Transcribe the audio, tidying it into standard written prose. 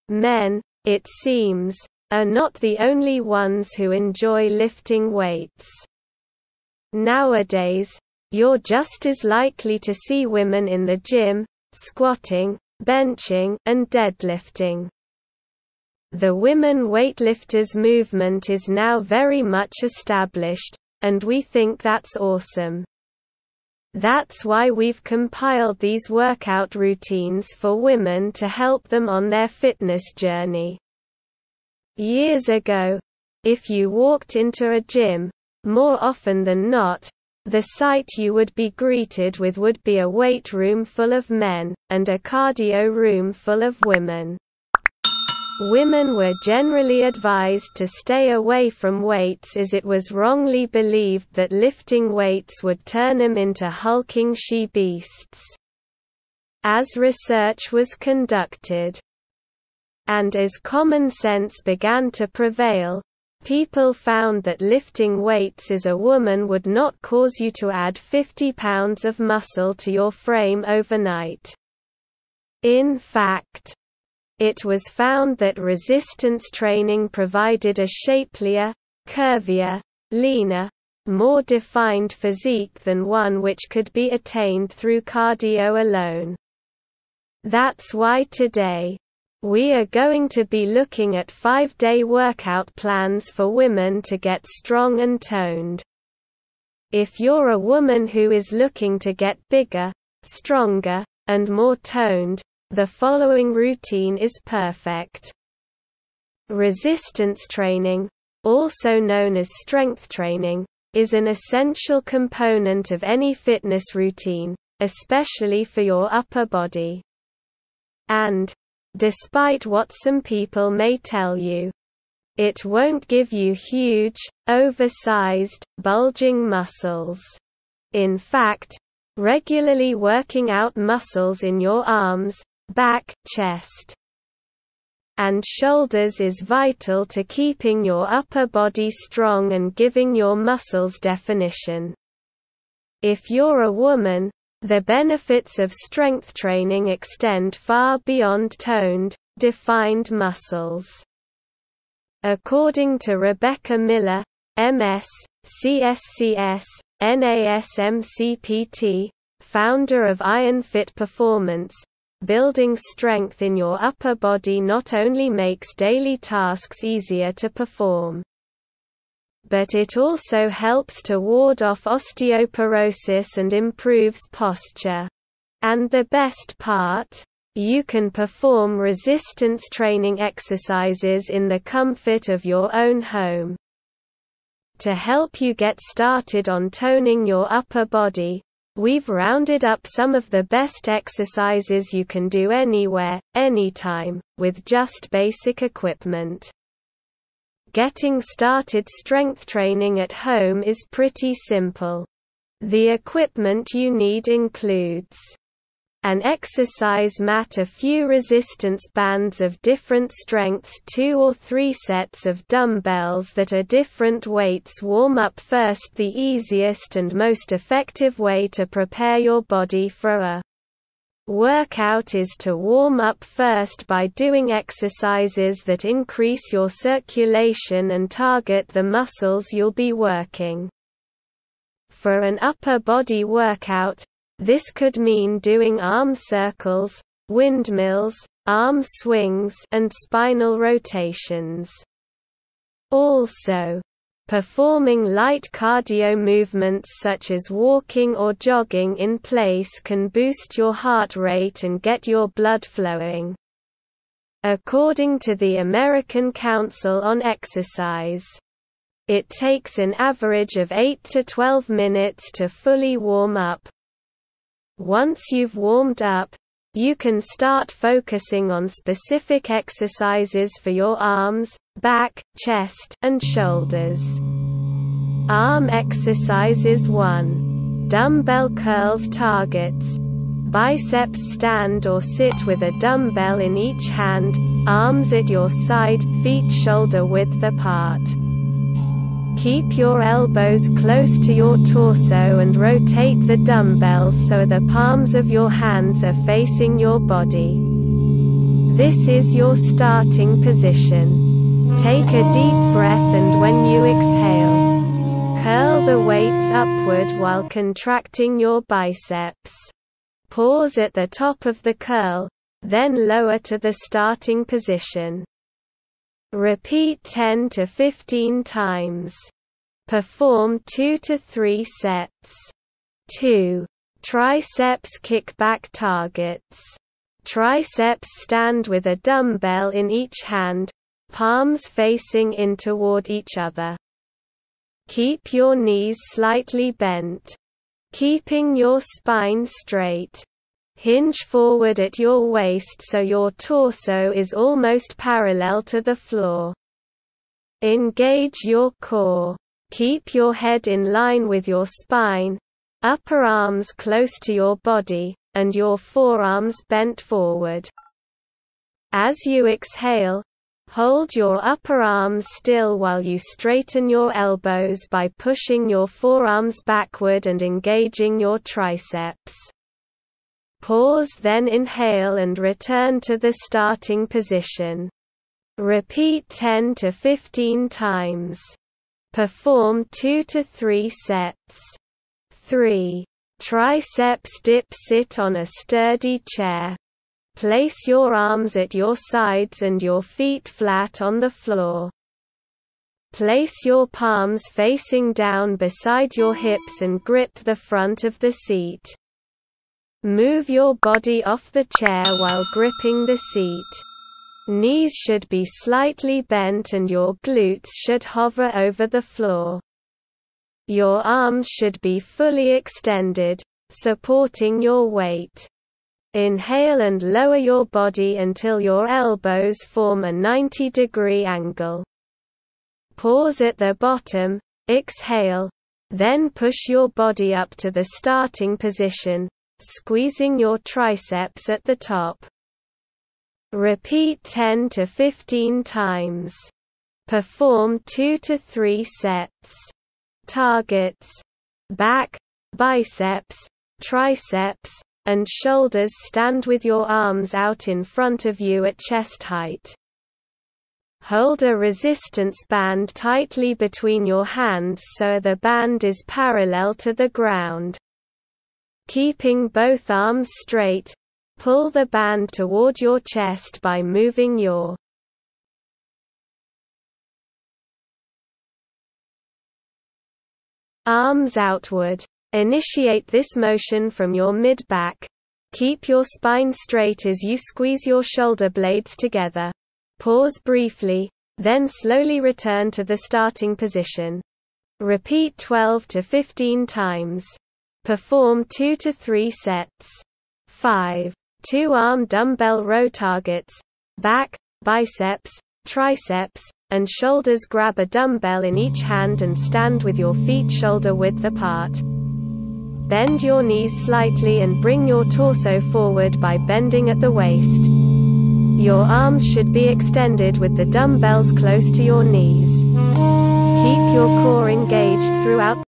Men, it seems, are not the only ones who enjoy lifting weights. Nowadays, you're just as likely to see women in the gym, squatting, benching, and deadlifting. The women weightlifters movement is now very much established, and we think that's awesome. That's why we've compiled these workout routines for women to help them on their fitness journey. Years ago, if you walked into a gym, more often than not, the sight you would be greeted with would be a weight room full of men, and a cardio room full of women. Women were generally advised to stay away from weights as it was wrongly believed that lifting weights would turn them into hulking she-beasts. As research was conducted, and as common sense began to prevail, people found that lifting weights as a woman would not cause you to add 50 pounds of muscle to your frame overnight. In fact, it was found that resistance training provided a shapelier, curvier, leaner, more defined physique than one which could be attained through cardio alone. That's why today, we are going to be looking at 5-day workout plans for women to get strong and toned. If you're a woman who is looking to get bigger, stronger, and more toned, the following routine is perfect. Resistance training, also known as strength training, is an essential component of any fitness routine, especially for your upper body. And, despite what some people may tell you, it won't give you huge, oversized, bulging muscles. In fact, regularly working out muscles in your arms, back, chest, and shoulders is vital to keeping your upper body strong and giving your muscles definition. If you're a woman, the benefits of strength training extend far beyond toned, defined muscles. According to Rebecca Miller, MS, CSCS, NASMCPT, founder of IronFit Performance, building strength in your upper body not only makes daily tasks easier to perform, but it also helps to ward off osteoporosis and improves posture. And the best part? You can perform resistance training exercises in the comfort of your own home. To help you get started on toning your upper body, we've rounded up some of the best exercises you can do anywhere, anytime, with just basic equipment. Getting started strength training at home is pretty simple. The equipment you need includes an exercise mat, a few resistance bands of different strengths, 2 or 3 sets of dumbbells that are different weights. Warm up first. The easiest and most effective way to prepare your body for a workout is to warm up first by doing exercises that increase your circulation and target the muscles you'll be working. For an upper body workout, this could mean doing arm circles, windmills, arm swings, and spinal rotations. Also, performing light cardio movements such as walking or jogging in place can boost your heart rate and get your blood flowing. According to the American Council on Exercise, it takes an average of 8 to 12 minutes to fully warm up. Once you've warmed up, you can start focusing on specific exercises for your arms, back, chest, and shoulders. Arm exercises. 1. Dumbbell curls. Targets: biceps. Stand or sit with a dumbbell in each hand, arms at your side, feet shoulder width apart. Keep your elbows close to your torso and rotate the dumbbells so the palms of your hands are facing your body. This is your starting position. Take a deep breath, and when you exhale, curl the weights upward while contracting your biceps. Pause at the top of the curl, then lower to the starting position. Repeat 10 to 15 times. Perform 2 to 3 sets. 2. Triceps kickback targets. Triceps stand with a dumbbell in each hand, palms facing in toward each other. Keep your knees slightly bent, keeping your spine straight. Hinge forward at your waist so your torso is almost parallel to the floor. Engage your core. Keep your head in line with your spine, upper arms close to your body, and your forearms bent forward. As you exhale, hold your upper arms still while you straighten your elbows by pushing your forearms backward and engaging your triceps. Pause, then inhale and return to the starting position. Repeat 10 to 15 times. Perform 2 to 3 sets. 3. Triceps dip. Sit on a sturdy chair. Place your arms at your sides and your feet flat on the floor. Place your palms facing down beside your hips and grip the front of the seat. Move your body off the chair while gripping the seat. Knees should be slightly bent and your glutes should hover over the floor. Your arms should be fully extended, supporting your weight. Inhale and lower your body until your elbows form a 90-degree angle. Pause at the bottom, exhale, then push your body up to the starting position, squeezing your triceps at the top. Repeat 10 to 15 times. Perform 2 to 3 sets. Targets: back, biceps, triceps, and shoulders. Stand with your arms out in front of you at chest height. Hold a resistance band tightly between your hands so the band is parallel to the ground. Keeping both arms straight, pull the band toward your chest by moving your arms outward. Initiate this motion from your mid-back. Keep your spine straight as you squeeze your shoulder blades together. Pause briefly, then slowly return to the starting position. Repeat 12 to 15 times. Perform 2 to 3 sets. 5. 2-arm dumbbell row targets: back, biceps, triceps, and shoulders. Grab a dumbbell in each hand and stand with your feet shoulder width apart. Bend your knees slightly and bring your torso forward by bending at the waist. Your arms should be extended with the dumbbells close to your knees. Keep your core engaged throughout